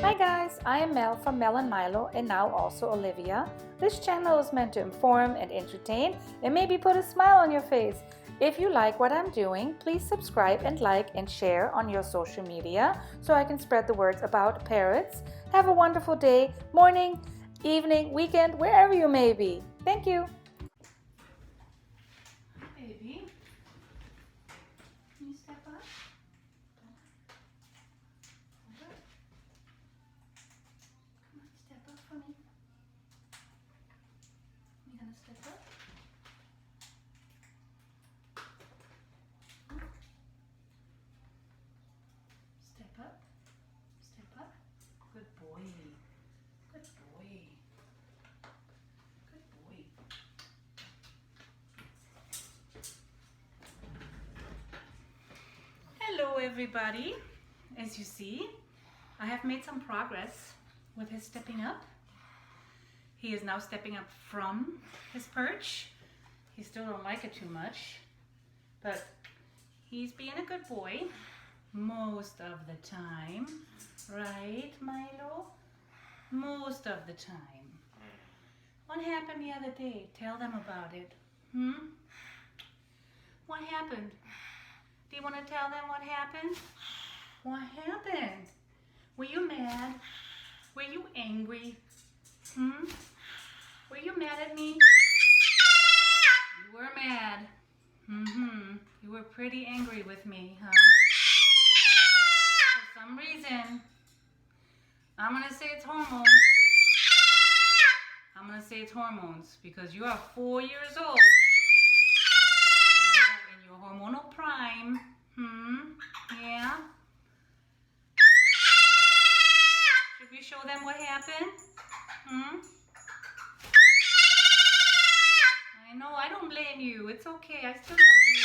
Hi guys, I am Mel from Mel and Milo and now also Olivia. This channel is meant to inform and entertain and maybe put a smile on your face. If you like what I'm doing, please subscribe and like and share on your social media so I can spread the words about parrots. Have a wonderful day, morning, evening, weekend, wherever you may be. Thank you. Baby, can you step up? Step up for me. You gonna step up? Step up. Step up. Good boy. Good boy. Good boy. Hello everybody. As you see, I have made some progress with his stepping up. He is now stepping up from his perch. He still don't like it too much, but he's being a good boy most of the time. Right, Milo? Most of the time. What happened the other day? Tell them about it. What happened? Do you want to tell them what happened? What happened? Were you mad? Were you angry? Were you mad at me? You were mad. You were pretty angry with me, huh? For some reason. I'm going to say it's hormones. I'm going to say it's hormones because you are 4 years old. You are in your hormonal prime. Yeah? Should we show them what happened? I know, I don't blame you. It's okay. I still love you.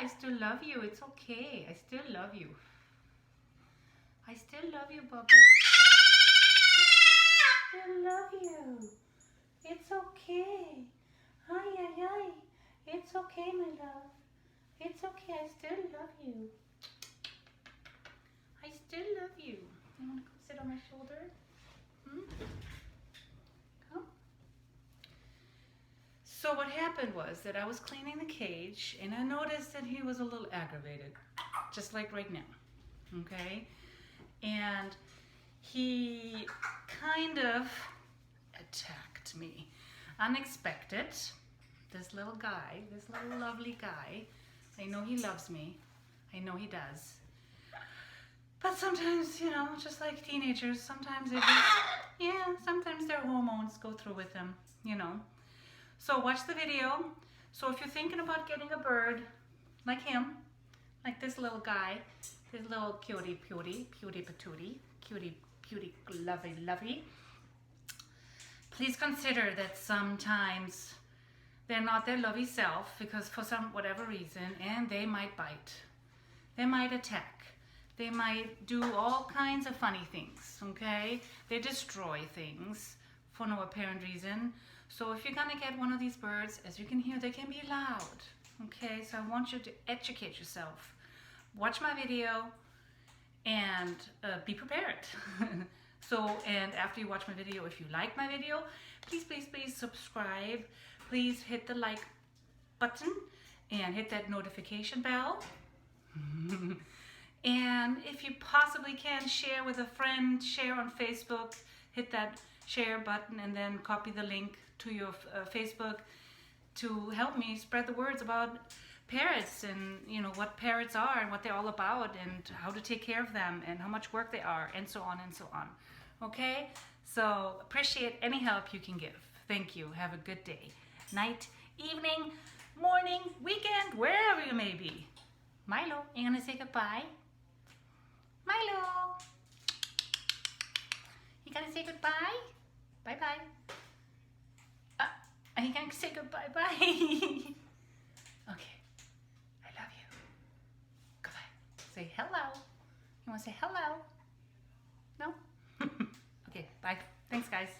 I still love you. It's okay. I still love you. I still love you, Bubba. I still love you. It's okay. Hi. It's okay, my love. It's okay. I still love you. I still love you. You want to come sit on my shoulder? Come. So what happened was that I was cleaning the cage and I noticed that he was a little aggravated, just like right now, okay? And he kind of attacked me. Unexpected. This little guy, this little lovely guy, I know he loves me. I know he does. But sometimes, you know, just like teenagers, sometimes they just, sometimes their hormones go through with them, you know. So watch the video. So if you're thinking about getting a bird like him, like this little guy, this little cutie patootie, cutie, lovey, please consider that sometimes they're not their lovey self because for whatever reason, and they might bite, they might attack, they might do all kinds of funny things, okay? They destroy things for no apparent reason. So if you're gonna get one of these birds, as you can hear, they can be loud, okay? So I want you to educate yourself. Watch my video and be prepared. And after you watch my video, if you like my video, please subscribe. Please hit the like button and hit that notification bell. And if you possibly can, share with a friend, share on Facebook, hit that share button and then copy the link to your Facebook to help me spread the words about parrots and, you know, what parrots are and what they're all about and how to take care of them and how much work they are and so on and so on. Okay? So appreciate any help you can give. Thank you. Have a good day. Night, evening, morning, weekend, wherever you may be. Milo, you gonna say goodbye? Milo! You gonna say goodbye? Bye-bye. Are you gonna say goodbye-bye? Okay. I love you. Goodbye. Say hello. You wanna say hello? No? Okay, bye. Thanks, guys.